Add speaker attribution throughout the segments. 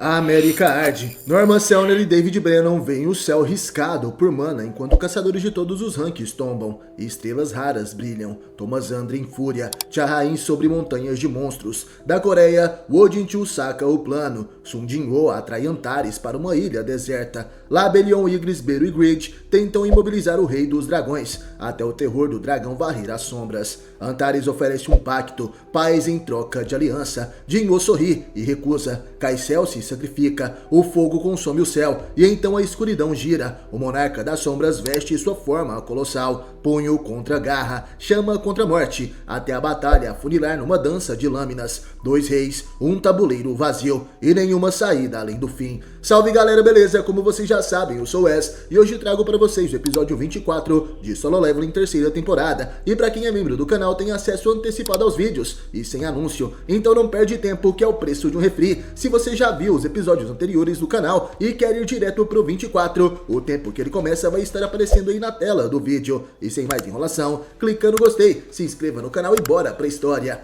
Speaker 1: América arde. Norman Selner e David Brennan veem o céu riscado por mana enquanto caçadores de todos os ranks tombam e estrelas raras brilham. Thomas Andre em fúria, Chahain sobre montanhas de monstros. Da Coreia, Wojin-Chu saca o plano. Sun Jin-Woo atrai Antares para uma ilha deserta. Labelion, Ygritte, Beru e Grid tentam imobilizar o rei dos dragões, até o terror do dragão varrer as sombras. Antares oferece um pacto, paz em troca de aliança. Jin-Woo sorri e recusa. Kaisel se sacrifica, o fogo consome o céu, e então a escuridão gira. O monarca das sombras veste sua forma colossal, punho contra garra, chama contra morte, até a batalha funilar numa dança de lâminas. Dois reis, um tabuleiro vazio, e nenhuma saída além do fim. Salve galera, beleza? Como vocês já sabem, eu sou o Wes, e hoje trago para vocês o episódio 24 de Solo Leveling terceira temporada. E para quem é membro do canal tem acesso antecipado aos vídeos, e sem anúncio, então não perde tempo que é o preço de um refri. Se você já viu os episódios anteriores do canal e quer ir direto pro 24, o tempo que ele começa vai estar aparecendo aí na tela do vídeo. E sem mais enrolação, clica no gostei, se inscreva no canal e bora pra história.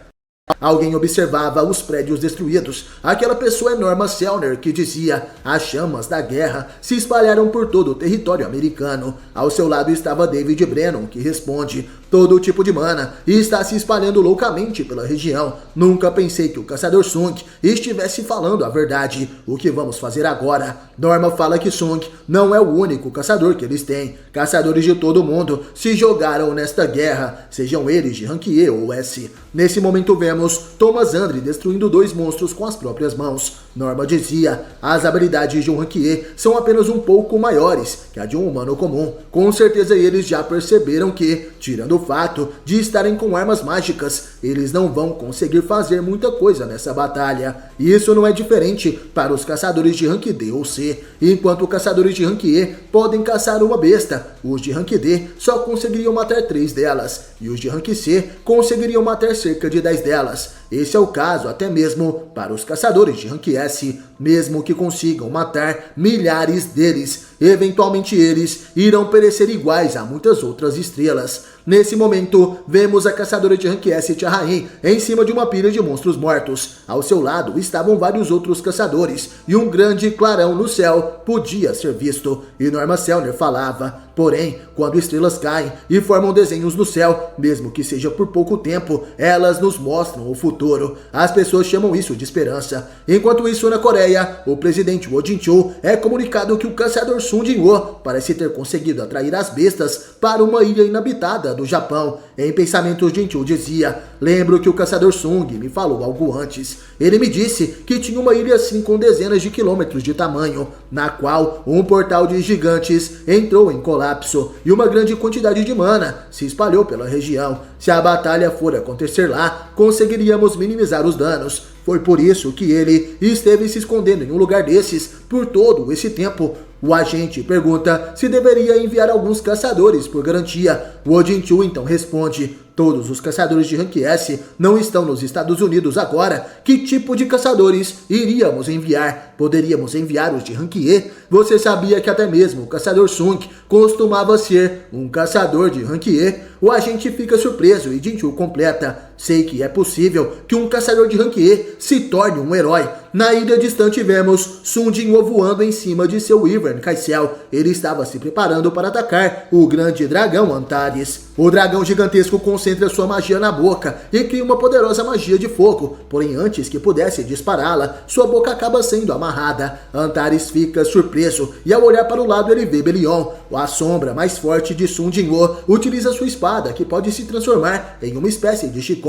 Speaker 1: Alguém observava os prédios destruídos. Aquela pessoa é Norman Selner, que dizia: as chamas da guerra se espalharam por todo o território americano. Ao seu lado estava David Brennan, que responde: todo tipo de mana está se espalhando loucamente pela região. Nunca pensei que o caçador Sung estivesse falando a verdade. O que vamos fazer agora? Norman fala que Sung não é o único caçador que eles têm. Caçadores de todo o mundo se jogaram nesta guerra, sejam eles de rank E ou S. Nesse momento vemos Thomas Andre destruindo dois monstros com as próprias mãos. Norman dizia: as habilidades de um rank E são apenas um pouco maiores que a de um humano comum. Com certeza eles já perceberam que, tirando o fato de estarem com armas mágicas, eles não vão conseguir fazer muita coisa nessa batalha. E isso não é diferente para os caçadores de rank D ou C. Enquanto caçadores de rank E podem caçar uma besta, os de rank D só conseguiriam matar 3 delas, e os de rank C conseguiriam matar cerca de 10 delas. Esse é o caso até mesmo para os caçadores de rank S, mesmo que consigam matar milhares deles. Eventualmente eles irão perecer iguais a muitas outras estrelas. Nesse momento, vemos a caçadora de rank S, Chahain, em cima de uma pilha de monstros mortos. Ao seu lado estavam vários outros caçadores, e um grande clarão no céu podia ser visto. E Norman Selner falava: porém, quando estrelas caem e formam desenhos no céu, mesmo que seja por pouco tempo, elas nos mostram o futuro. As pessoas chamam isso de esperança. Enquanto isso, na Coreia, o presidente Wojin-Chu é comunicado que o caçador Sun Jin-Woo parece ter conseguido atrair as bestas para uma ilha inabitada do Japão. Em pensamentos, Jin-Chu dizia: lembro que o caçador Sung me falou algo antes. Ele me disse que tinha uma ilha assim com dezenas de quilômetros de tamanho, na qual um portal de gigantes entrou em colapso e uma grande quantidade de mana se espalhou pela região. Se a batalha for acontecer lá, conseguiríamos minimizar os danos. Foi por isso que ele esteve se escondendo em um lugar desses por todo esse tempo. O agente pergunta se deveria enviar alguns caçadores por garantia. Wojin-Chu então responde: todos os caçadores de rank S não estão nos Estados Unidos agora. Que tipo de caçadores iríamos enviar? Poderíamos enviar os de rank E? Você sabia que até mesmo o caçador Sung costumava ser um caçador de rank E? O agente fica surpreso e Jin-Chu completa: sei que é possível que um caçador de rank E se torne um herói. Na ilha distante vemos Sun Jin-Woo voando em cima de seu Wyvern Kaisel. Ele estava se preparando para atacar o grande dragão Antares. O dragão gigantesco concentra sua magia na boca e cria uma poderosa magia de fogo, porém antes que pudesse dispará-la, sua boca acaba sendo amarrada. Antares fica surpreso e ao olhar para o lado ele vê Belion. A sombra mais forte de Sun Jin-Woo utiliza sua espada, que pode se transformar em uma espécie de chicote,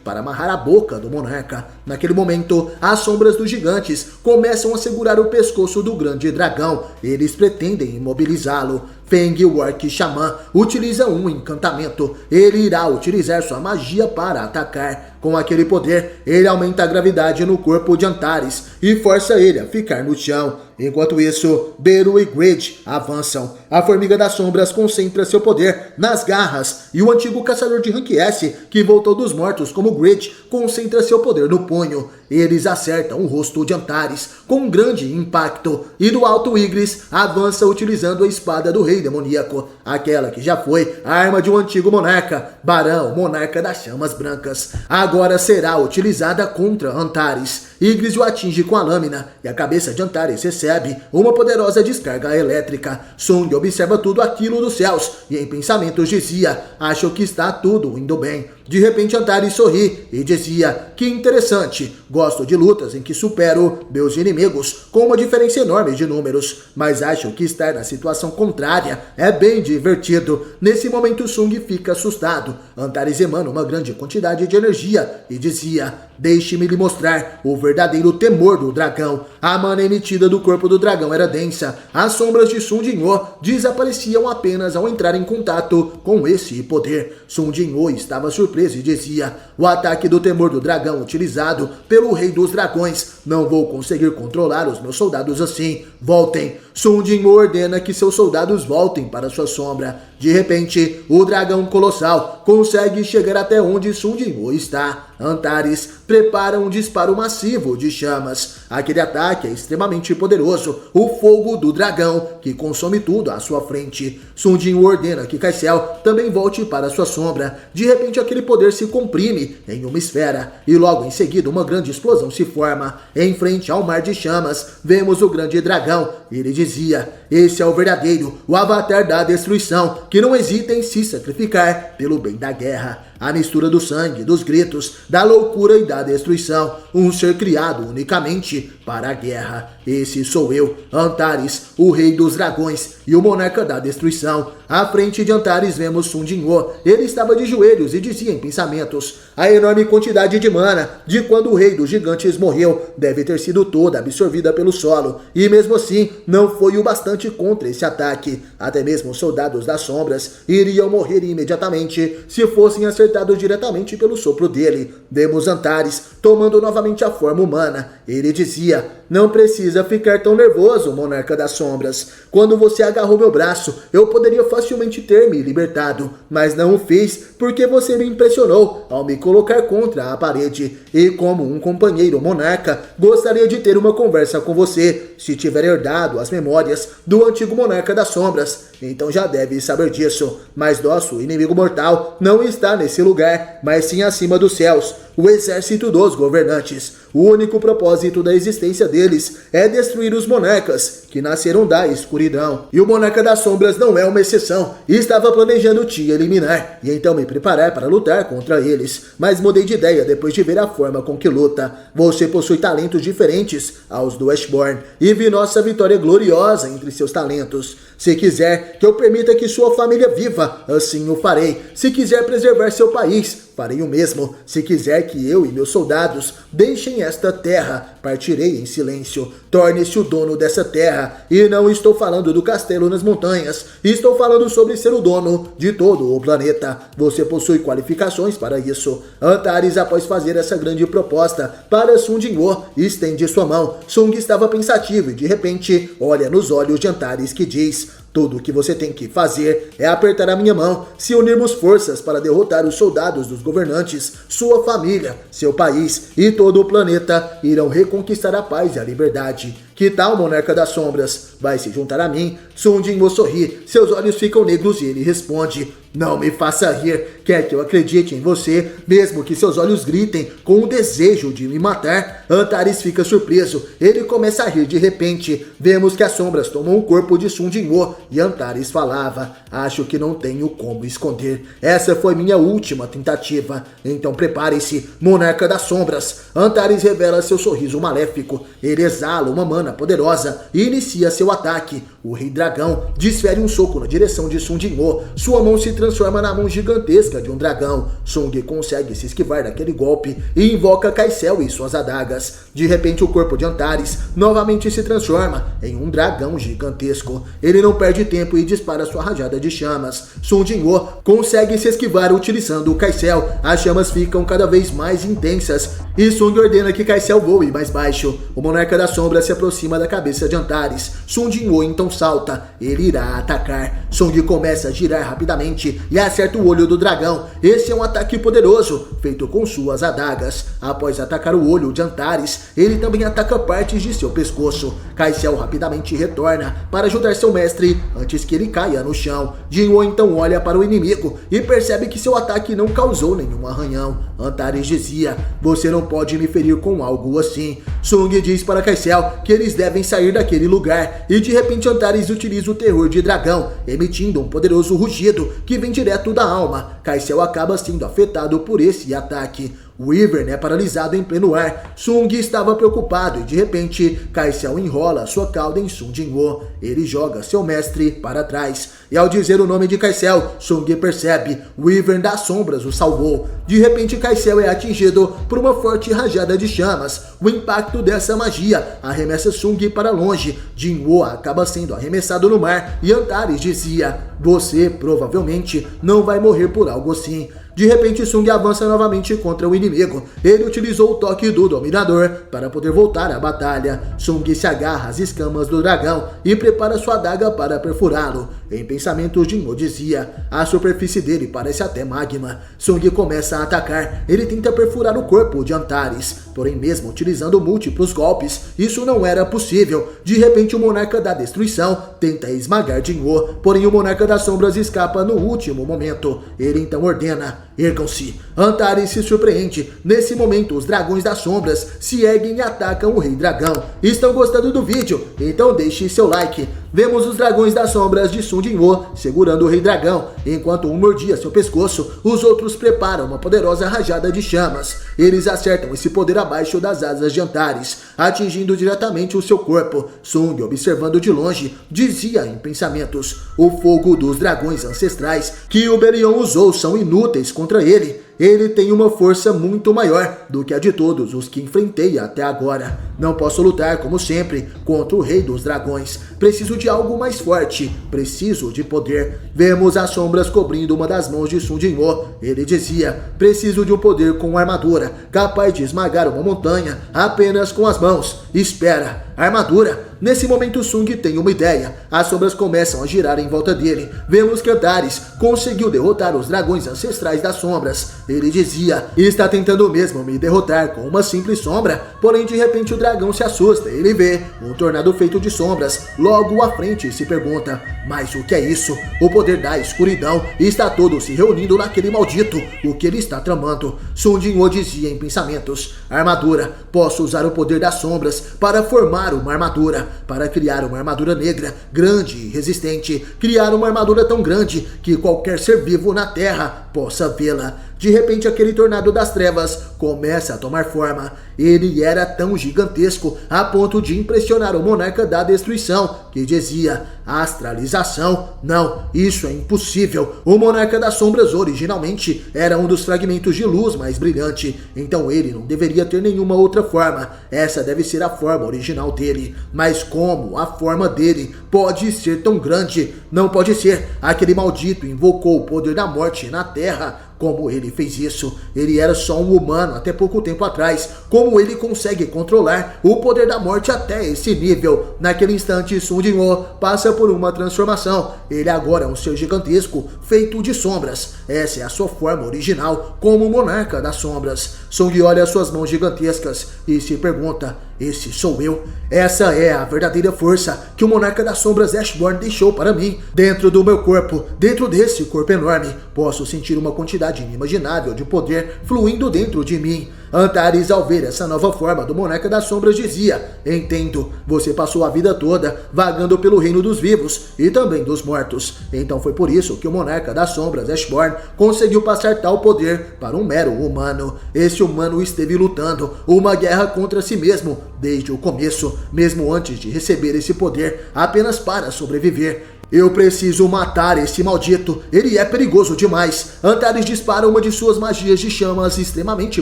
Speaker 1: para amarrar a boca do monarca. Naquele momento, as sombras dos gigantes começam a segurar o pescoço do grande dragão. Eles pretendem imobilizá-lo. Feng, o Orc Xamã, utiliza um encantamento. Ele irá utilizar sua magia para atacar. Com aquele poder, ele aumenta a gravidade no corpo de Antares e força ele a ficar no chão. Enquanto isso, Beru e Grid avançam. A Formiga das Sombras concentra seu poder nas garras e o antigo caçador de rank S, que voltou dos mortos como Grid, concentra seu poder no punho. Eles acertam o rosto de Antares com um grande impacto e do alto Ygritte avança utilizando a espada do rei demoníaco, aquela que já foi a arma de um antigo monarca, Barão, monarca das chamas brancas. Agora será utilizada contra Antares. Igris o atinge com a lâmina e a cabeça de Antares recebe uma poderosa descarga elétrica. Sung observa tudo aquilo dos céus e em pensamentos dizia: acho que está tudo indo bem. De repente Antares sorri e dizia: que interessante, gosto de lutas em que supero meus inimigos com uma diferença enorme de números, mas acho que estar na situação contrária é bem divertido. Nesse momento Sung fica assustado. Antares emana uma grande quantidade de energia e dizia: deixe-me lhe mostrar o verdadeiro temor do dragão. A mana emitida do corpo do dragão era densa. As sombras de Sun Jin-woo desapareciam apenas ao entrar em contato com esse poder. Sun Jin-woo estava surpreso e dizia: o ataque do temor do dragão utilizado pelo rei dos dragões. Não vou conseguir controlar os meus soldados assim. Voltem. Sun Jin-woo ordena que seus soldados voltem para sua sombra. De repente, o dragão colossal consegue chegar até onde Sun Jin-woo está. Antares prepara um disparo massivo de chamas. Aquele ataque é extremamente poderoso, o fogo do dragão, que consome tudo à sua frente. Sun Jin-woo ordena que Kaisel também volte para sua sombra. De repente, aquele poder se comprime em uma esfera, e logo em seguida uma grande explosão se forma. Em frente ao mar de chamas, vemos o grande dragão. Ele dizia: esse é o verdadeiro, o avatar da destruição, que não hesita em se sacrificar pelo bem da guerra. A mistura do sangue, dos gritos, da loucura e da destruição. Um ser criado unicamente para a guerra. Esse sou eu, Antares, o rei dos dragões e o monarca da destruição. À frente de Antares vemos Sun Jin-woo. Ele estava de joelhos e dizia em pensamentos: a enorme quantidade de mana de quando o rei dos gigantes morreu deve ter sido toda absorvida pelo solo. E mesmo assim, não foi o bastante contra esse ataque. Até mesmo os soldados das sombras iriam morrer imediatamente se fossem acertados diretamente pelo sopro dele. Vemos Antares tomando novamente a forma humana. Ele dizia: não precisa ficar tão nervoso, monarca das sombras. Quando você agarrou meu braço, eu poderia facilmente ter me libertado, mas não o fiz porque você me impressionou ao me colocar contra a parede. E como um companheiro monarca, gostaria de ter uma conversa com você, se tiver herdado as memórias do antigo monarca das sombras. Então já deve saber disso. Mas nosso inimigo mortal não está nesse lugar, mas sim acima dos céus. O exército dos governantes. O único propósito da existência deles é destruir os monarcas, que nasceram da escuridão. E o monarca das sombras não é uma exceção. Estava planejando te eliminar, e então me preparar para lutar contra eles. Mas mudei de ideia depois de ver a forma com que luta. Você possui talentos diferentes aos do Ashborn, e vi nossa vitória gloriosa entre seus talentos. Se quiser que eu permita que sua família viva, assim o farei. Se quiser preservar seu país, farei o mesmo. Se quiser que eu e meus soldados deixem esta terra, partirei em silêncio. Torne-se o dono dessa terra. E não estou falando do castelo nas montanhas. Estou falando sobre ser o dono de todo o planeta. Você possui qualificações para isso. Antares, após fazer essa grande proposta para Sun Jin-woo, estende sua mão. Sung estava pensativo e de repente olha nos olhos de Antares, que diz: tudo o que você tem que fazer é apertar a minha mão. Se unirmos forças para derrotar os soldados dos governantes, sua família, seu país e todo o planeta irão reconquistar a paz e a liberdade. Que tal, monarca das sombras? Vai se juntar a mim? Sun Jin-woo sorri, seus olhos ficam negros e ele responde: não me faça rir. Quer que eu acredite em você, mesmo que seus olhos gritem com o desejo de me matar? Antares fica surpreso. Ele começa a rir de repente. Vemos que as sombras tomam o corpo de Sun Jin-woo e Antares falava: acho que não tenho como esconder. Essa foi minha última tentativa. Então prepare-se, monarca das sombras. Antares revela seu sorriso maléfico. Ele exala uma mana poderosa e inicia seu ataque. O rei dragão desfere um soco na direção de Sun Jin-woo. Sua mão se transforma na mão gigantesca de um dragão. Sung consegue se esquivar daquele golpe e invoca Kaisel e suas adagas. De repente o corpo de Antares novamente se transforma em um dragão gigantesco. Ele não perde tempo e dispara sua rajada de chamas. Sun Jin-woo consegue se esquivar utilizando o Kaisel. As chamas ficam cada vez mais intensas e Sung ordena que Kaisel voe mais baixo. O monarca da sombra se aproxima da cabeça de Antares. Sun Jin-woo então salta. Ele irá atacar. Sung começa a girar rapidamente e acerta o olho do dragão. Esse é um ataque poderoso, feito com suas adagas. Após atacar o olho de Antares, ele também ataca partes de seu pescoço. Kaisel rapidamente retorna para ajudar seu mestre Sung antes que ele caia no chão. Jinwoo então olha para o inimigo e percebe que seu ataque não causou nenhum arranhão. Antares dizia: você não pode me ferir com algo assim. Sung diz para Kaisel que eles devem sair daquele lugar e de repente Antares utiliza o terror de dragão, emitindo um poderoso rugido que vem direto da alma. Kaisel acaba sendo afetado por esse ataque. Wyvern é paralisado em pleno ar. Sung estava preocupado e de repente Kaisel enrola sua cauda em Sung Jinwoo. Ele joga seu mestre para trás e ao dizer o nome de Kaisel, Sung percebe: Wyvern das sombras o salvou. De repente Kaisel é atingido por uma forte rajada de chamas. O impacto dessa magia arremessa Sung para longe. Jinwoo acaba sendo arremessado no mar e Antares dizia: você provavelmente não vai morrer por algo assim. De repente, Sung avança novamente contra o inimigo. Ele utilizou o toque do Dominador para poder voltar à batalha. Sung se agarra às escamas do dragão e prepara sua adaga para perfurá-lo. Em pensamentos, Jinwoo dizia: a superfície dele parece até magma. Sung começa a atacar. Ele tenta perfurar o corpo de Antares. Porém, mesmo utilizando múltiplos golpes, isso não era possível. De repente, o Monarca da Destruição tenta esmagar Jinwoo. Porém, o Monarca das Sombras escapa no último momento. Ele então ordena: ergam-se. Antares se surpreende. Nesse momento, os dragões das sombras se erguem e atacam o Rei Dragão. Estão gostando do vídeo? Então deixe seu like. Vemos os dragões das sombras de Sung Jinwoo segurando o Rei Dragão. Enquanto um mordia seu pescoço, os outros preparam uma poderosa rajada de chamas. Eles acertam esse poder abaixo das asas de Antares, atingindo diretamente o seu corpo. Sung, observando de longe, dizia em pensamentos: o fogo dos dragões ancestrais que o Berion usou são inúteis contra ele. Ele tem uma força muito maior do que a de todos os que enfrentei até agora. Não posso lutar, como sempre, contra o Rei dos Dragões. Preciso de algo mais forte. Preciso de poder. Vemos as sombras cobrindo uma das mãos de Sung Jinwoo. Ele dizia: preciso de um poder com armadura, capaz de esmagar uma montanha apenas com as mãos. Espera, armadura? Nesse momento, Sung tem uma ideia. As sombras começam a girar em volta dele. Vemos que Antares conseguiu derrotar os dragões ancestrais das sombras. Ele dizia: está tentando mesmo me derrotar com uma simples sombra. Porém, de repente, o dragão se assusta. Ele vê um tornado feito de sombras logo à frente e se pergunta: mas o que é isso? O poder da escuridão está todo se reunindo naquele maldito. O que ele está tramando? Sung Jinwoo dizia em pensamentos: armadura. Posso usar o poder das sombras para formar uma armadura. Para criar uma armadura negra, grande e resistente. Criar uma armadura tão grande que qualquer ser vivo na Terra possa vê-la. De repente, aquele tornado das trevas começa a tomar forma. Ele era tão gigantesco a ponto de impressionar o Monarca da Destruição, que dizia: astralização? Não, isso é impossível. O Monarca das Sombras originalmente era um dos fragmentos de luz mais brilhante, então ele não deveria ter nenhuma outra forma. Essa deve ser a forma original dele. Mas como a forma dele pode ser tão grande? Não pode ser. Aquele maldito invocou o poder da morte na Terra. Como ele fez isso? Ele era só um humano até pouco tempo atrás. Como ele consegue controlar o poder da morte até esse nível? Naquele instante, Sung Jinwoo passa por uma transformação. Ele agora é um ser gigantesco, feito de sombras. Essa é a sua forma original, como Monarca das Sombras. Sung olha suas mãos gigantescas e se pergunta: esse sou eu? Essa é a verdadeira força que o Monarca das Sombras Ashborn deixou para mim. Dentro do meu corpo, dentro desse corpo enorme, posso sentir uma quantidade inimaginável de poder fluindo dentro de mim. Antares, ao ver essa nova forma do Monarca das Sombras, dizia: entendo, você passou a vida toda vagando pelo reino dos vivos e também dos mortos. Então foi por isso que o Monarca das Sombras, Ashborn, conseguiu passar tal poder para um mero humano. Esse humano esteve lutando uma guerra contra si mesmo desde o começo, mesmo antes de receber esse poder, apenas para sobreviver. Eu preciso matar esse maldito, ele é perigoso demais. Antares dispara uma de suas magias de chamas extremamente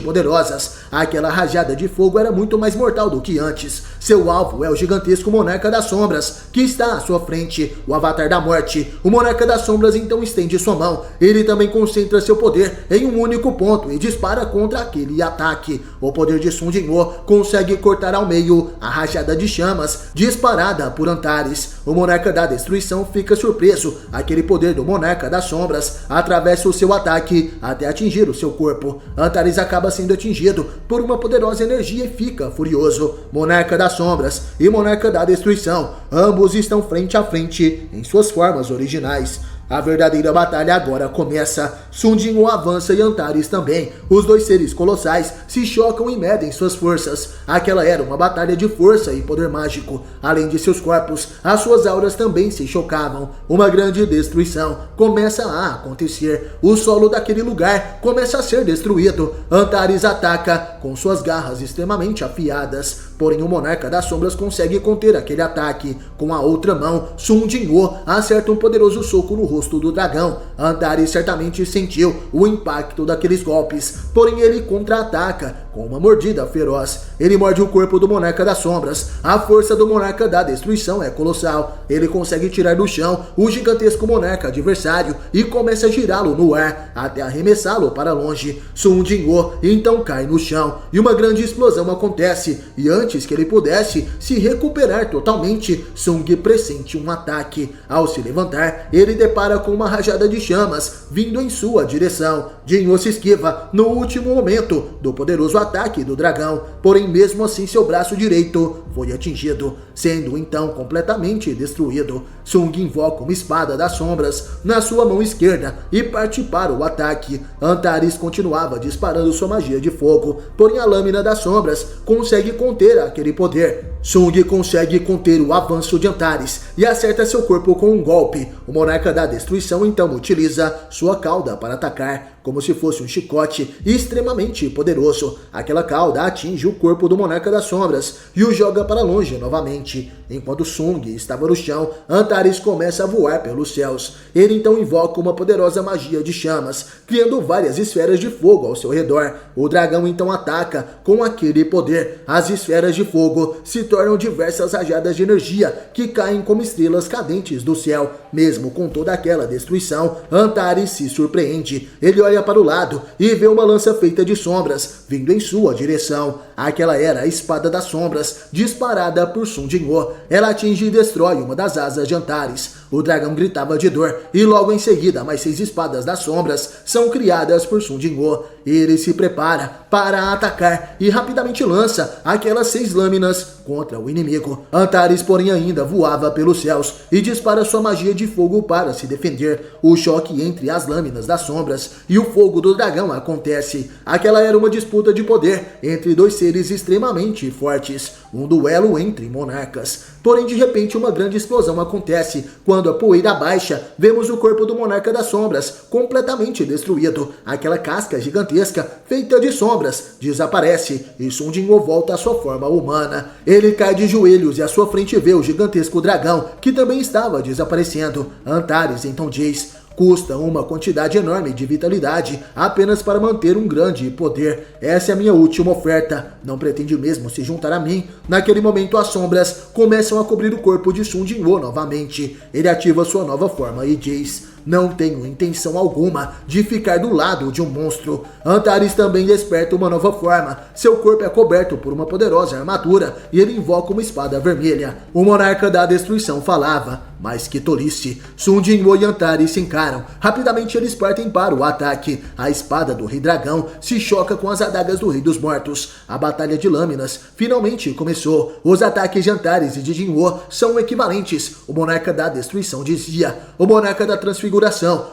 Speaker 1: poderosas. Aquela rajada de fogo era muito mais mortal do que antes. Seu alvo é o gigantesco Monarca das Sombras, que está à sua frente, o Avatar da Morte. O Monarca das Sombras então estende sua mão. Ele também concentra seu poder em um único ponto e dispara contra aquele ataque. O poder de Sung Jinwoo consegue cortar ao meio a rajada de chamas disparada por Antares. O Monarca da Destruição fica surpreso. Aquele poder do Monarca das Sombras atravessa o seu ataque até atingir o seu corpo. Antares acaba sendo atingido por uma poderosa energia e fica furioso. Monarca das Sombras e Monarca da Destruição, ambos estão frente a frente em suas formas originais. A verdadeira batalha agora começa. Sun Jinwoo avança e Antares também. Os dois seres colossais se chocam e medem suas forças. Aquela era uma batalha de força e poder mágico. Além de seus corpos, as suas auras também se chocavam. Uma grande destruição começa a acontecer. O solo daquele lugar começa a ser destruído. Antares ataca com suas garras extremamente afiadas. Porém, o Monarca das Sombras consegue conter aquele ataque. Com a outra mão, Sun Jinwoo acerta um poderoso soco no rosto do dragão. Antares certamente sentiu o impacto daqueles golpes, porém ele contra-ataca com uma mordida feroz. Ele morde o corpo do Monarca das Sombras. A força do Monarca da Destruição é colossal. Ele consegue tirar do chão o gigantesco monarca adversário e começa a girá-lo no ar até arremessá-lo para longe. Sun Jinwoo então cai no chão e uma grande explosão acontece, e antes que ele pudesse se recuperar totalmente, Sung pressente um ataque. Ao se levantar, ele depara com uma rajada de chamas vindo em sua direção. Jinwoo se esquiva no último momento do poderoso ataque do dragão, porém mesmo assim seu braço direito foi atingido, sendo então completamente destruído. Sung invoca uma espada das sombras na sua mão esquerda e parte para o ataque. Antares continuava disparando sua magia de fogo, porém a lâmina das sombras consegue conter aquele poder. Sung consegue conter o avanço de Antares e acerta seu corpo com um golpe. O Monarca da Destruição então utiliza sua cauda para atacar, como se fosse um chicote extremamente poderoso. Aquela cauda atinge o corpo do Monarca das Sombras e o joga para longe novamente. Enquanto Sung estava no chão, Antares começa a voar pelos céus. Ele então invoca uma poderosa magia de chamas, criando várias esferas de fogo ao seu redor. O dragão então ataca com aquele poder. As esferas de fogo se tornam diversas rajadas de energia que caem como estrelas cadentes do céu. Mesmo com toda aquela destruição, Antares se surpreende. Ele olha para o lado e vê uma lança feita de sombras vindo em sua direção. Aquela era a espada das sombras disparada por Sun Jinwoo. Ela atinge e destrói uma das asas de Antares. O dragão gritava de dor e logo em seguida mais 6 espadas das sombras são criadas por Sun Jinwoo. Ele se prepara para atacar e rapidamente lança aquelas 6 lâminas contra o inimigo. Antares, porém, ainda voava pelos céus e dispara sua magia de fogo para se defender. O choque entre as lâminas das sombras e o fogo do dragão acontece. Aquela era uma disputa de poder entre dois seres extremamente fortes, um duelo entre monarcas. Porém, de repente, uma grande explosão acontece. Quando a poeira baixa, vemos o corpo do Monarca das Sombras completamente destruído. Aquela casca gigantesca, feita de sombras, desaparece e Sun Jinwoo volta à sua forma humana. Ele cai de joelhos e à sua frente vê o gigantesco dragão, que também estava desaparecendo. Antares então diz: custa uma quantidade enorme de vitalidade apenas para manter um grande poder. Essa é a minha última oferta. Não pretende mesmo se juntar a mim? Naquele momento, as sombras começam a cobrir o corpo de Sun Jinwoo novamente. Ele ativa sua nova forma e diz: não tenho intenção alguma de ficar do lado de um monstro. Antares também desperta uma nova forma. Seu corpo é coberto por uma poderosa armadura e ele invoca uma espada vermelha. O Monarca da Destruição falava: mas que tolice. Sun Jinwoo e Antares se encaram. Rapidamente eles partem para o ataque. A espada do Rei Dragão se choca com as adagas do Rei dos Mortos. A batalha de lâminas finalmente começou. Os ataques de Antares e de Jinwoo são equivalentes. O Monarca da Destruição dizia: o Monarca da Transfiguração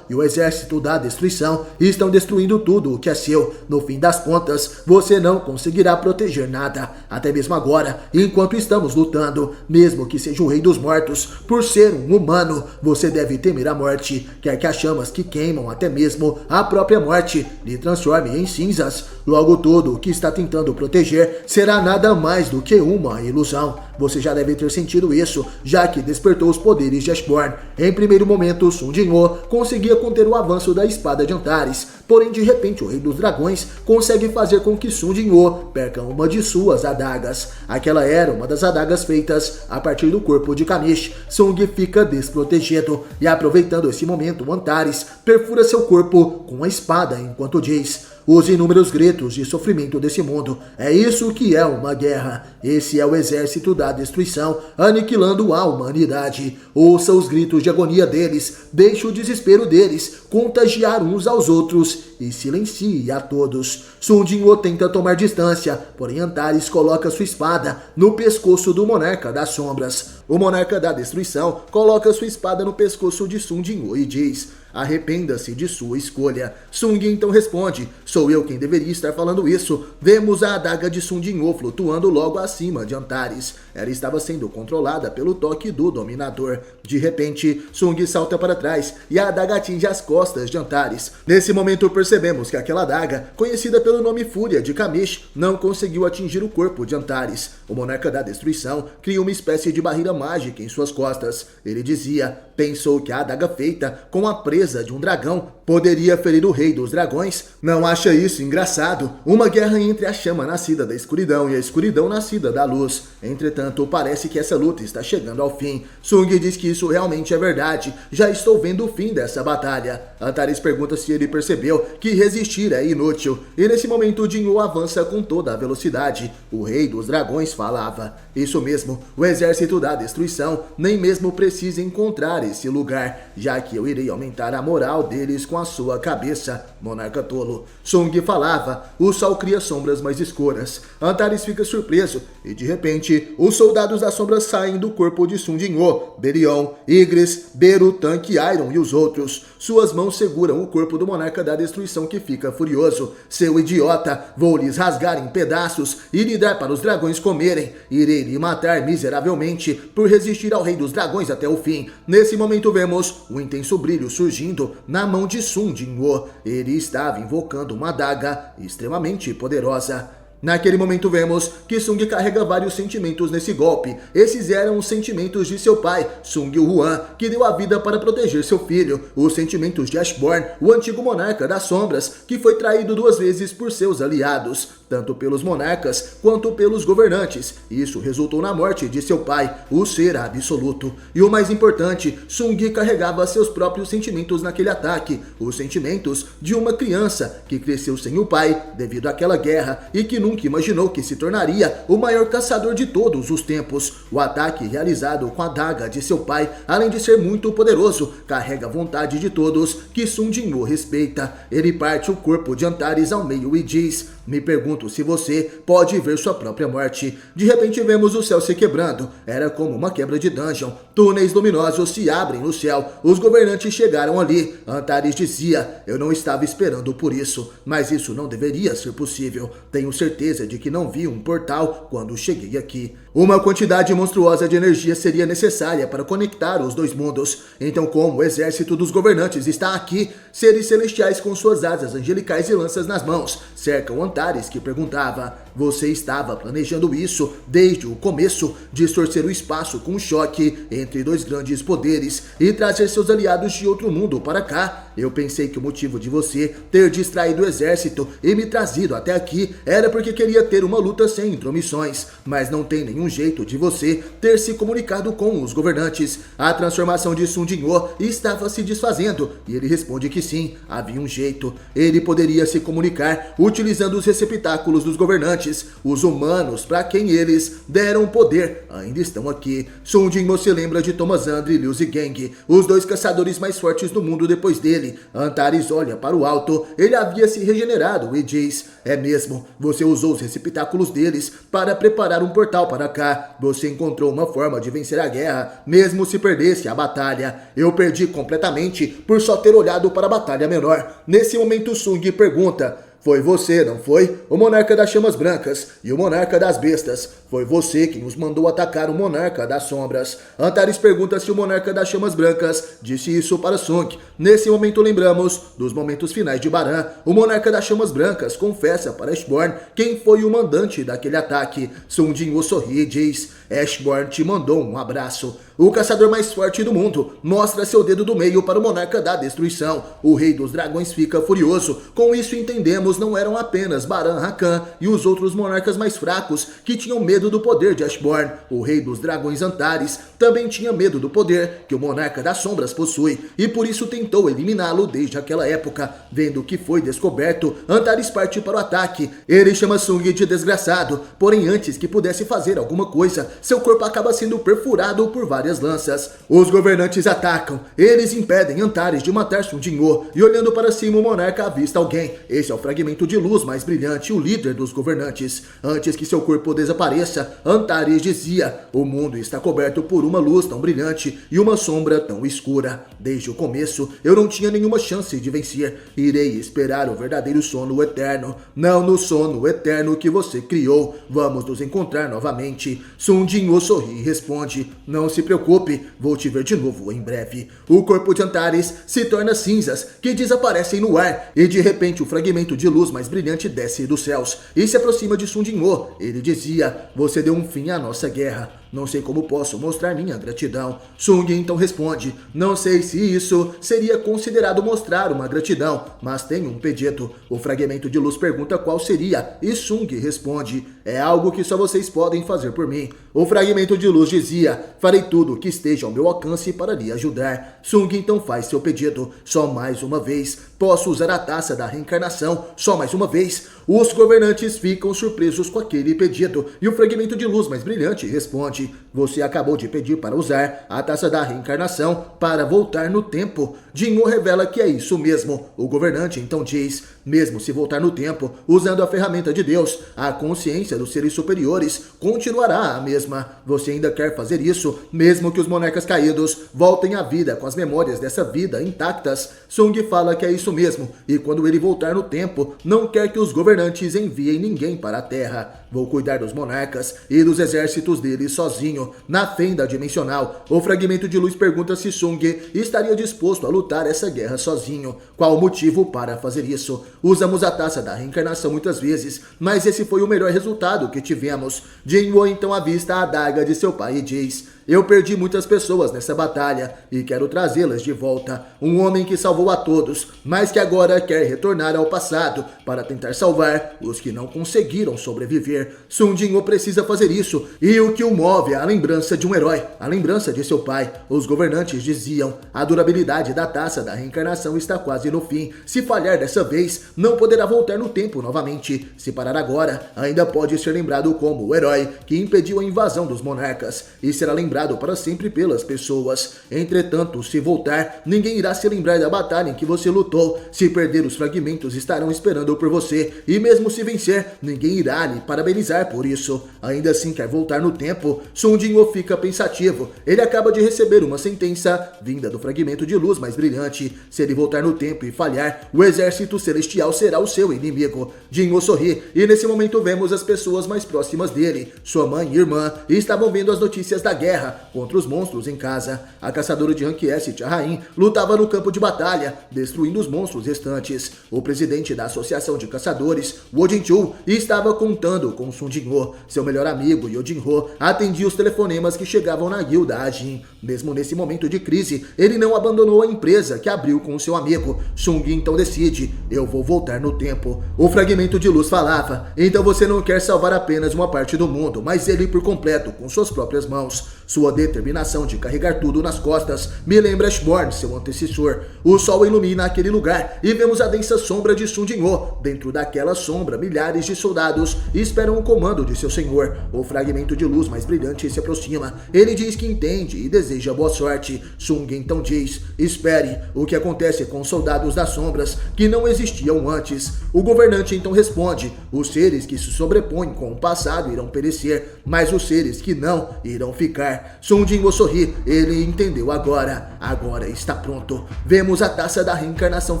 Speaker 1: e o Exército da Destruição estão destruindo tudo o que é seu. No fim das contas, você não conseguirá proteger nada. Até mesmo agora, enquanto estamos lutando, mesmo que seja o Rei dos Mortos, por ser um humano, você deve temer a morte. Quer que as chamas que queimam até mesmo a própria morte lhe transforme em cinzas. Logo, tudo o que está tentando proteger será nada mais do que uma ilusão. Você já deve ter sentido isso, já que despertou os poderes de Ashborn. Em primeiro momento, Sun Jinwoo conseguia conter o avanço da espada de Antares, porém de repente o Rei dos Dragões consegue fazer com que Sun Jinwoo perca uma de suas adagas. Aquela era uma das adagas feitas a partir do corpo de Kamish. Sung fica desprotegido e, aproveitando esse momento, Antares perfura seu corpo com a espada enquanto diz: os inúmeros gritos de sofrimento desse mundo. É isso que é uma guerra. Esse é o exército da destruição, aniquilando a humanidade. Ouça os gritos de agonia deles, deixe o desespero deles contagiar uns aos outros e silencie a todos. Sun Jinwoo tenta tomar distância, porém Antares coloca sua espada no pescoço do Monarca das Sombras. O Monarca da Destruição coloca sua espada no pescoço de Sun Jinwoo e diz: arrependa-se de sua escolha. Sung então responde: sou eu quem deveria estar falando isso. Vemos a adaga de Sun Jinwoo flutuando logo acima de Antares. Ela estava sendo controlada pelo toque do dominador. De repente, Sung salta para trás e a adaga atinge as costas de Antares. Nesse momento percebemos que aquela adaga, conhecida pelo nome Fúria de Kamish, não conseguiu atingir o corpo de Antares. O Monarca da Destruição cria uma espécie de barreira mágica em suas costas. Ele dizia: pensou que a adaga feita com a presa de um dragão poderia ferir o rei dos dragões? Não acha isso engraçado? Uma guerra entre a chama nascida da escuridão e a escuridão nascida da luz. Entretanto, parece que essa luta está chegando ao fim. Sung diz que isso realmente é verdade. Já estou vendo o fim dessa batalha. Antares pergunta se ele percebeu que resistir é inútil. E nesse momento, Jinwoo avança com toda a velocidade. O rei dos dragões falava: isso mesmo, o exército da destruição nem mesmo precisa encontrar esse lugar, já que eu irei aumentar a moral deles com a sua cabeça, monarca tolo. Sung falava: o sol cria sombras mais escuras. Antares fica surpreso e de repente os soldados das sombras saem do corpo de Sun Jinwoo, Berion, Igris, Beru, Tanque, Iron e os outros. Suas mãos seguram o corpo do monarca da destruição, que fica furioso. Seu idiota, vou lhes rasgar em pedaços e lhe dar para os dragões comerem. Irei lhe matar miseravelmente por resistir ao rei dos dragões até o fim. Nesse momento vemos um intenso brilho surgindo na mão de Sun Jinwoo. Ele estava invocando uma adaga extremamente poderosa. Naquele momento vemos que Sung carrega vários sentimentos nesse golpe. Esses eram os sentimentos de seu pai, Sung Yuan, que deu a vida para proteger seu filho. Os sentimentos de Ashborn, o antigo monarca das sombras, que foi traído 2 vezes por seus aliados, tanto pelos monarcas quanto pelos governantes. Isso resultou na morte de seu pai, o Ser Absoluto. E o mais importante, Sung carregava seus próprios sentimentos naquele ataque. Os sentimentos de uma criança que cresceu sem o pai devido àquela guerra e que nunca imaginou que se tornaria o maior caçador de todos os tempos. O ataque realizado com a adaga de seu pai, além de ser muito poderoso, carrega a vontade de todos que Sun Jinwoo respeita. Ele parte o corpo de Antares ao meio e diz: me pergunto se você pode ver sua própria morte. De repente vemos o céu se quebrando. Era como uma quebra de dungeon. Túneis luminosos se abrem no céu. Os governantes chegaram ali. Antares dizia: eu não estava esperando por isso, mas isso não deveria ser possível. Tenho certeza de que não vi um portal quando cheguei aqui. Uma quantidade monstruosa de energia seria necessária para conectar os 2 mundos. Então, como o exército dos governantes está aqui, seres celestiais com suas asas angelicais e lanças nas mãos cercam Antares, que perguntava: você estava planejando isso desde o começo? Distorcer o espaço com um choque entre 2 grandes poderes e trazer seus aliados de outro mundo para cá? Eu pensei que o motivo de você ter distraído o exército e me trazido até aqui era porque queria ter uma luta sem intromissões, mas não tem nenhum jeito de você ter se comunicado com os governantes. A transformação de Sun Jinwoo estava se desfazendo e ele responde que sim, havia um jeito. Ele poderia se comunicar utilizando os receptáculos dos governantes. Os humanos, para quem eles deram poder, ainda estão aqui. Sun Jinwoo se lembra de Thomas Andre e Liu Zigeng, os 2 caçadores mais fortes do mundo depois dele. Antares olha para o alto. Ele havia se regenerado e diz: é mesmo, você usou os receptáculos deles para preparar um portal para cá. Você encontrou uma forma de vencer a guerra, mesmo se perdesse a batalha. Eu perdi completamente por só ter olhado para a batalha menor. Nesse momento Sung pergunta: foi você, não foi? O monarca das chamas brancas e o monarca das bestas. Foi você quem os mandou atacar o monarca das sombras. Antares pergunta se o monarca das chamas brancas disse isso para Sung. Nesse momento lembramos dos momentos finais de Baran. O monarca das chamas brancas confessa para Ashborn quem foi o mandante daquele ataque. Sun Jinwoo sorri e diz: Ashborn te mandou um abraço. O caçador mais forte do mundo mostra seu dedo do meio para o monarca da destruição. O rei dos dragões fica furioso. Com isso entendemos Luz não eram apenas Baran Hakan e os outros monarcas mais fracos que tinham medo do poder de Ashborn. O rei dos dragões Antares também tinha medo do poder que o monarca das sombras possui e por isso tentou eliminá-lo desde aquela época. Vendo que foi descoberto, Antares parte para o ataque. Ele chama Sung de desgraçado, porém antes que pudesse fazer alguma coisa, seu corpo acaba sendo perfurado por várias lanças. Os governantes atacam, eles impedem Antares de matar Sung Jinwoo e olhando para cima o monarca avista alguém. Esse é o fragmento de luz mais brilhante, o líder dos governantes. Antes que seu corpo desapareça, Antares dizia: o mundo está coberto por uma luz tão brilhante e uma sombra tão escura. Desde o começo, eu não tinha nenhuma chance de vencer. Irei esperar o verdadeiro sono eterno. Não no sono eterno que você criou. Vamos nos encontrar novamente. Sung Jinwoo sorri e responde: não se preocupe, vou te ver de novo em breve. O corpo de Antares se torna cinzas que desaparecem no ar e de repente o fragmento de luz mais brilhante desce dos céus e se aproxima de Sung Jinwoo. Ele dizia: você deu um fim à nossa guerra. Não sei como posso mostrar minha gratidão. Sung então responde: não sei se isso seria considerado mostrar uma gratidão, mas tenho um pedido. O fragmento de luz pergunta qual seria e Sung responde: é algo que só vocês podem fazer por mim. O fragmento de luz dizia: farei tudo o que esteja ao meu alcance para lhe ajudar. Sung então faz seu pedido. Só mais uma vez. Posso usar a taça da reencarnação. Só mais uma vez. Os governantes ficam surpresos com aquele pedido e o fragmento de luz mais brilhante responde: você acabou de pedir para usar a taça da reencarnação para voltar no tempo. Jinwoo revela que é isso mesmo. O governante então diz: mesmo se voltar no tempo, usando a ferramenta de Deus, a consciência dos seres superiores continuará a mesma. Você ainda quer fazer isso, mesmo que os monarcas caídos voltem à vida com as memórias dessa vida intactas? Sung fala que é isso mesmo, e quando ele voltar no tempo, não quer que os governantes enviem ninguém para a Terra. Vou cuidar dos monarcas e dos exércitos deles sozinho, na fenda dimensional. O fragmento de luz pergunta se Sung estaria disposto a lutar essa guerra sozinho. Qual o motivo para fazer isso? Usamos a taça da reencarnação muitas vezes, mas esse foi o melhor resultado que tivemos. Jinwoo então avista a adaga de seu pai e diz: eu perdi muitas pessoas nessa batalha e quero trazê-las de volta. Um homem que salvou a todos, mas que agora quer retornar ao passado para tentar salvar os que não conseguiram sobreviver. Sung Jinwoo precisa fazer isso, e o que o move é a lembrança de um herói, a lembrança de seu pai. Os governantes diziam: a durabilidade da taça da reencarnação está quase no fim. Se falhar dessa vez, não poderá voltar no tempo novamente. Se parar agora, ainda pode ser lembrado como o herói que impediu a invasão dos monarcas e será lembrado para sempre pelas pessoas. Entretanto, se voltar, ninguém irá se lembrar da batalha em que você lutou. Se perder, os fragmentos estarão esperando por você, e mesmo se vencer, ninguém irá lhe parabenizar por isso. Ainda assim quer voltar no tempo? Sung Jinwoo fica pensativo. Ele acaba de receber uma sentença vinda do fragmento de luz mais brilhante. Se ele voltar no tempo e falhar, o exército celestial será o seu inimigo. Jinwoo sorri, e nesse momento vemos as pessoas mais próximas dele. Sua mãe e irmã estavam vendo as notícias da guerra contra os monstros em casa. A caçadora de rank S, Cha-Rain, lutava no campo de batalha, destruindo os monstros restantes. O presidente da associação de caçadores, Wo Jin-chul, estava contando com Sung Jinwoo. Seu melhor amigo, Yo Jin-ho, atendia os telefonemas que chegavam na guilda Ajin. Mesmo nesse momento de crise, ele não abandonou a empresa que abriu com seu amigo. Sung então decide: eu vou voltar no tempo. O fragmento de luz falava: então você não quer salvar apenas uma parte do mundo, mas ele por completo, com suas próprias mãos. Sua determinação de carregar tudo nas costas me lembra Ashborn, seu antecessor. O sol ilumina aquele lugar e vemos a densa sombra de Sung Jinwoo. Dentro daquela sombra, milhares de soldados esperam o comando de seu senhor. O fragmento de luz mais brilhante se aproxima. Ele diz que entende e deseja boa sorte. Sung então diz: espere, o que acontece com os soldados das sombras que não existiam antes? O governante então responde: os seres que se sobrepõem com o passado irão perecer, mas os seres que não irão ficar. Sung Jinwoo sorri, ele entendeu agora. Agora está pronto. Vemos a taça da reencarnação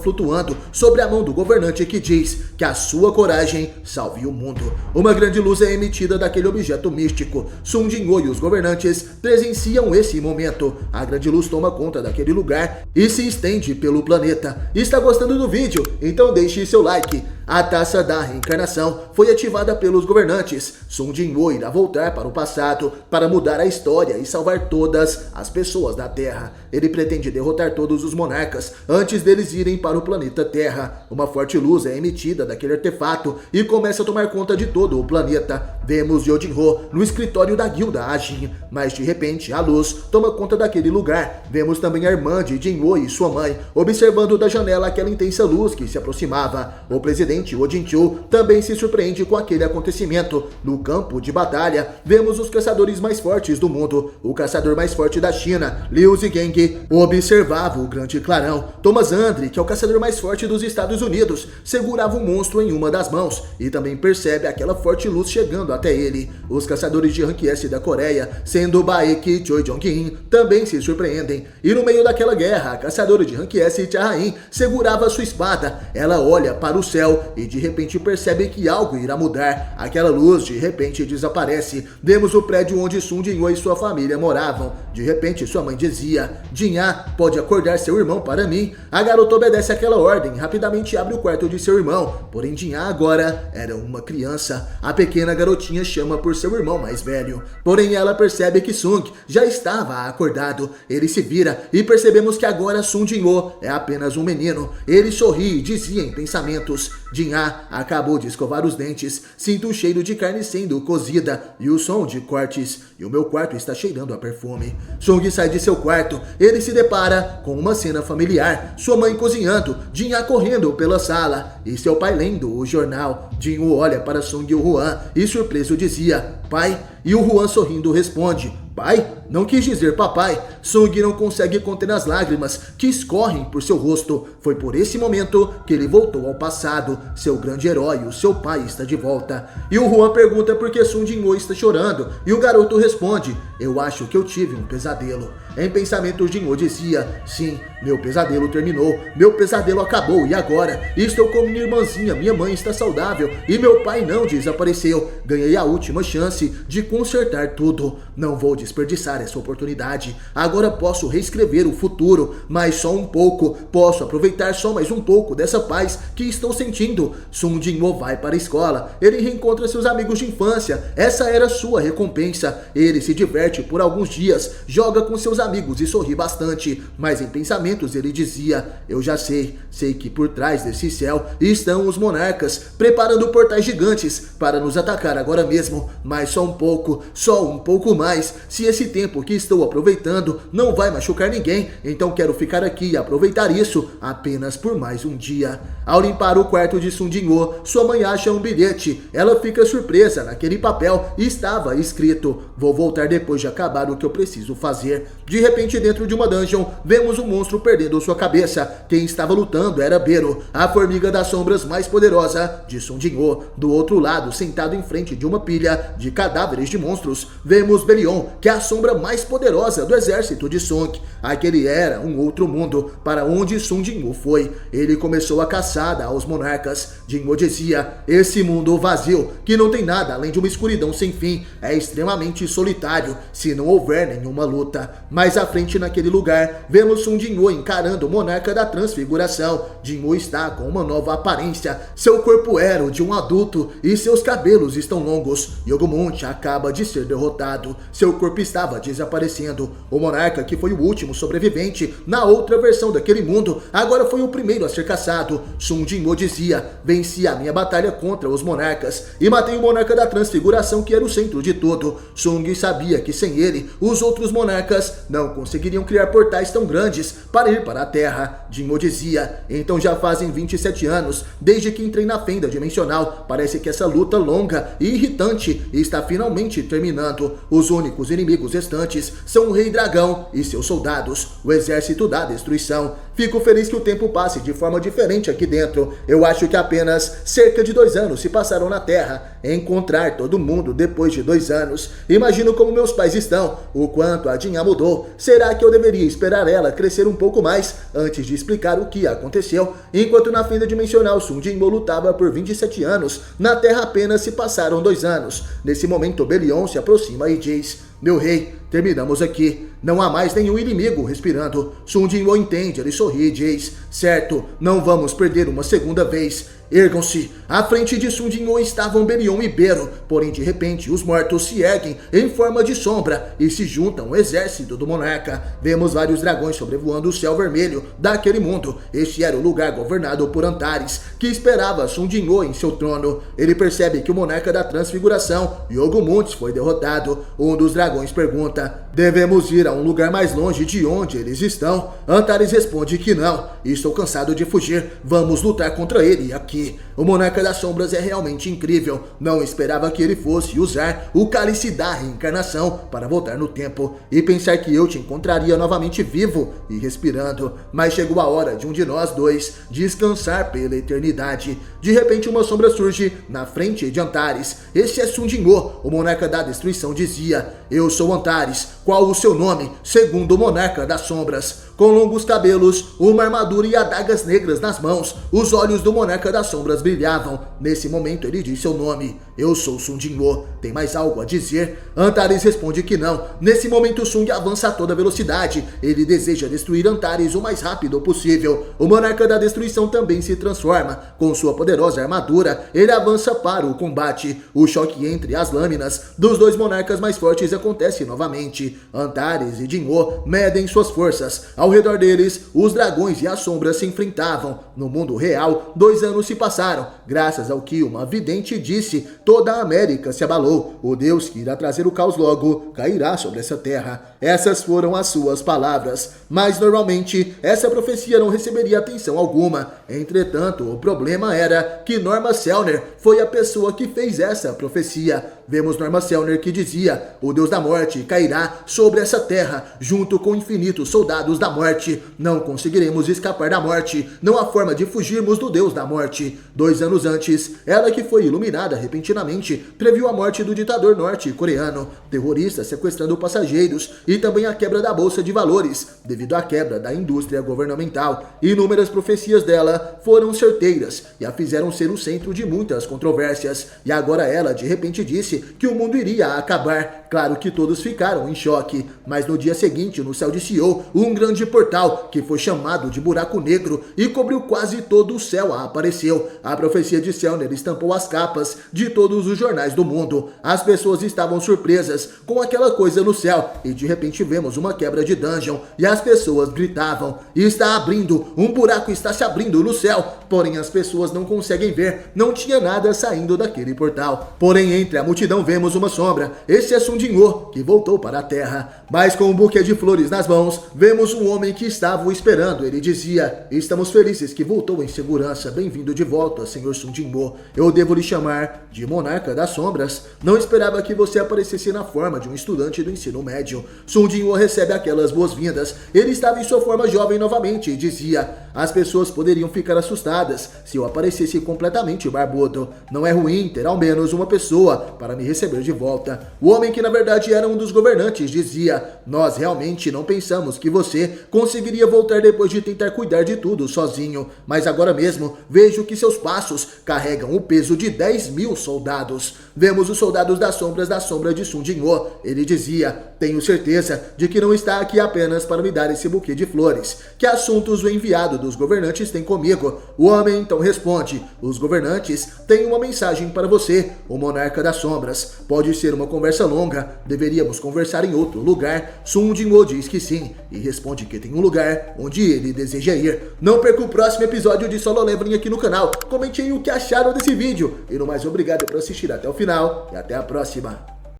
Speaker 1: flutuando sobre a mão do governante que diz que a sua coragem salve o mundo. Uma grande luz é emitida daquele objeto místico. Sung Jinwoo e os governantes presenciam esse momento. A grande luz toma conta daquele lugar e se estende pelo planeta. Está gostando do vídeo? Então deixe seu like. A taça da reencarnação foi ativada pelos governantes. Sun Jinwoo irá voltar para o passado para mudar a história e salvar todas as pessoas da Terra. Ele pretende derrotar todos os monarcas antes deles irem para o planeta Terra. Uma forte luz é emitida daquele artefato e começa a tomar conta de todo o planeta. Vemos Yo Jin-ho no escritório da guilda Ajin, mas de repente a luz toma conta daquele lugar. Vemos também a irmã de Jinwoo e sua mãe observando da janela aquela intensa luz que se aproximava. O presidente Oh Jin-chul também se surpreende com aquele acontecimento. No campo de batalha, vemos os caçadores mais fortes do mundo. O caçador mais forte da China, Liu Zigeng, observava o grande clarão. Thomas Andre, que é o caçador mais forte dos Estados Unidos, segurava um monstro em uma das mãos e também percebe aquela forte luz chegando até ele. Os caçadores de Rank S da Coreia, sendo Baek e Choi Jong-in, também se surpreendem. E no meio daquela guerra, a caçadora de Rank S, Cha-in, segurava sua espada. Ela olha para o céu e de repente percebe que algo irá mudar. Aquela luz de repente desaparece. Vemos o prédio onde Sun Jinwoo e sua família moravam. De repente sua mãe dizia: Jin-ah, pode acordar seu irmão para mim. A garota obedece àquela ordem, rapidamente abre o quarto de seu irmão. Porém Jin-ah agora era uma criança. A pequena garotinha chama por seu irmão mais velho. Porém ela percebe que Sung já estava acordado. Ele se vira e percebemos que agora Sun Jinwoo é apenas um menino. Ele sorri e dizia em pensamentos: Jin-ah acabou de escovar os dentes. Sinto o cheiro de carne sendo cozida e o som de cortes. E o meu quarto está cheirando a perfume. Sung sai de seu quarto. Ele se depara com uma cena familiar. Sua mãe cozinhando, Jin-ah correndo pela sala e seu pai lendo o jornal. Jinwoo olha para Sung e o Huan e surpreso dizia: pai? E o Huan sorrindo responde: pai? Não quis dizer papai. Sung não consegue conter as lágrimas que escorrem por seu rosto. Foi por esse momento que ele voltou ao passado. Seu grande herói, o seu pai, está de volta. E o Huan pergunta por que Sun Jinwoo está chorando. E o garoto responde: eu acho que eu tive um pesadelo. Em pensamento, Jinwoo dizia: sim, meu pesadelo terminou. Meu pesadelo acabou e agora estou com minha irmãzinha. Minha mãe está saudável e meu pai não desapareceu. Ganhei a última chance de consertar tudo. Não vou desperdiçar essa oportunidade. Agora posso reescrever o futuro, mas só um pouco. Posso aproveitar só mais um pouco dessa paz que estou sentindo. Sun Jinwoo vai para a escola. Ele reencontra seus amigos de infância. Essa era sua recompensa. Ele se diverte por alguns dias, joga com seus amigos e sorri bastante. Mas em pensamentos ele dizia: eu já sei que por trás desse céu estão os monarcas, preparando portais gigantes para nos atacar agora mesmo. Mas só um pouco mais. Se esse tempo que estou aproveitando não vai machucar ninguém, então quero ficar aqui e aproveitar isso apenas por mais um dia. Ao limpar o quarto de Sun Jinwoo, sua mãe acha um bilhete. Ela fica surpresa. Naquele papel estava escrito: vou voltar depois de acabar o que eu preciso fazer. De repente, dentro de uma dungeon, vemos um monstro perdendo sua cabeça. Quem estava lutando era Bero, a formiga das sombras mais poderosa de Sun Jinwoo. Do outro lado, sentado em frente de uma pilha de cadáveres de monstros, vemos Belion, que é a sombra mais poderosa do exército de Sung. Aquele era um outro mundo para onde Sun Jinwoo foi. Ele começou a caçada aos monarcas. Jinwoo dizia: esse mundo vazio, que não tem nada além de uma escuridão sem fim, é extremamente solitário se não houver nenhuma luta. Mais à frente naquele lugar, vemos Sun Jinwoo encarando o monarca da transfiguração. Jinwoo está com uma nova aparência. Seu corpo era o de um adulto e seus cabelos estão longos. Yogumonte acaba de ser derrotado. Seu corpo estava desaparecendo. O monarca, que foi o último sobrevivente na outra versão daquele mundo, agora foi o primeiro a ser caçado. Sun Jinwoo dizia: venci a minha batalha contra os monarcas e matei o monarca da transfiguração, que era o centro de tudo. Sung sabia que sem ele, os outros monarcas não conseguiriam criar portais tão grandes para ir para a Terra. Jinwoo dizia: então já fazem 27 anos desde que entrei na fenda dimensional. Parece que essa luta longa e irritante está finalmente terminando. Os únicos inimigos restantes são o Rei Dragão e seus soldados, o exército da destruição. Fico feliz que o tempo passe de forma diferente aqui dentro. Eu acho que apenas cerca de 2 anos se passaram na Terra. Encontrar todo mundo depois de 2 anos. Imagino como meus pais estão, o quanto a Jin-ah mudou. Será que eu deveria esperar ela crescer um pouco mais antes de explicar o que aconteceu? Enquanto na fenda dimensional Sun Jinwoo lutava por 27 anos, na Terra apenas se passaram 2 anos. Nesse momento, Belion se aproxima e diz: meu rei, terminamos aqui. Não há mais nenhum inimigo respirando. Sun Jinwoo entende, ele sorri e diz: certo, não vamos perder uma segunda vez. Ergam-se. À frente de Sun Jinwoo estavam Berion e Bero, porém de repente os mortos se erguem em forma de sombra e se juntam ao exército do monarca. Vemos vários dragões sobrevoando o céu vermelho daquele mundo. Este era o lugar governado por Antares, que esperava Sun Jinwoo em seu trono. Ele percebe que o monarca da transfiguração, Yogumunts, foi derrotado. Um dos dragões pergunta: devemos ir a um lugar mais longe de onde eles estão? Antares responde que não. Estou cansado de fugir. Vamos lutar contra ele aqui. O monarca das sombras é realmente incrível. Não esperava que ele fosse usar o cálice da reencarnação para voltar no tempo e pensar que eu te encontraria novamente vivo e respirando. Mas chegou a hora de um de nós dois descansar pela eternidade. De repente uma sombra surge na frente de Antares. Esse é Sun Jinwoo, o monarca da destruição dizia: eu sou Antares. Qual o seu nome? Segundo o monarca das sombras. Com longos cabelos, uma armadura e adagas negras nas mãos, os olhos do monarca das sombras brilhavam. Nesse momento ele diz seu nome: eu sou Sun Jinwoo. Tem mais algo a dizer? Antares responde que não. Nesse momento Sung avança a toda velocidade. Ele deseja destruir Antares o mais rápido possível. O monarca da destruição também se transforma. Com sua poderosa armadura, ele avança para o combate. O choque entre as lâminas dos dois monarcas mais fortes acontece novamente. Antares e Jinwoo medem suas forças. Ao redor deles, os dragões e as sombras se enfrentavam. No mundo real, 2 anos se passaram. Graças ao que uma vidente disse, toda a América se abalou. O Deus que irá trazer o caos logo cairá sobre essa terra. Essas foram as suas palavras. Mas normalmente, essa profecia não receberia atenção alguma. Entretanto, o problema era que Norma Selner foi a pessoa que fez essa profecia. Vemos Norma Selner que dizia: o Deus da morte cairá sobre essa terra, junto com infinitos soldados da morte. Não conseguiremos escapar da morte. Não há forma de fugirmos do Deus da morte. 2 anos antes, ela que foi iluminada repentinamente, previu a morte do ditador norte-coreano, terrorista sequestrando passageiros e também a quebra da bolsa de valores, devido à quebra da indústria governamental. Inúmeras profecias dela foram certeiras e a fizeram ser o centro de muitas controvérsias. E agora ela de repente disse que o mundo iria acabar. Claro que todos ficaram em choque, mas no dia seguinte, no céu de Seul, um grande portal, que foi chamado de buraco negro e cobriu quase todo o céu, apareceu. A profecia de Selner estampou as capas de todos os jornais do mundo. As pessoas estavam surpresas com aquela coisa no céu e de repente vemos uma quebra de dungeon e as pessoas gritavam: está abrindo, um buraco está se abrindo no céu. Porém as pessoas não conseguem ver, não tinha nada saindo daquele portal. Porém entre a multidão vemos uma sombra. Esse é Sun Jinwoo, que voltou para a terra. Mas com um buquê de flores nas mãos, vemos um homem que estava o esperando. Ele dizia: estamos felizes que voltou em segurança. Bem-vindo de volta, Senhor Sun Jinwoo. Eu devo lhe chamar de Monarca das Sombras. Não esperava que você aparecesse na forma de um estudante do ensino médio. Sun Jinwoo recebe aquelas boas-vindas. Ele estava em sua forma jovem novamente e dizia: as pessoas poderiam ficar assustadas se eu aparecesse completamente barbudo. Não é ruim ter ao menos uma pessoa para me receber de volta. O homem, que na verdade era um dos governantes, dizia: nós realmente não pensamos que você conseguiria voltar depois de tentar cuidar de tudo sozinho. Mas agora mesmo vejo que seus passos carregam o peso de 10.000 soldados. Vemos os soldados das sombras da sombra de Sun Jinwoo. Ele dizia: tenho certeza de que não está aqui apenas para me dar esse buquê de flores. Que assuntos o enviado dos governantes tem comigo? O homem então responde: os governantes têm uma mensagem para você, o monarca das sombras. Pode ser uma conversa longa, deveríamos conversar em outro lugar. Sun Jinwoo diz que sim e responde que tem um lugar onde ele deseja ir. Não perca o próximo episódio de Solo Leveling aqui no canal. Comente aí o que acharam desse vídeo. E no mais, obrigado por assistir até o final e até a próxima.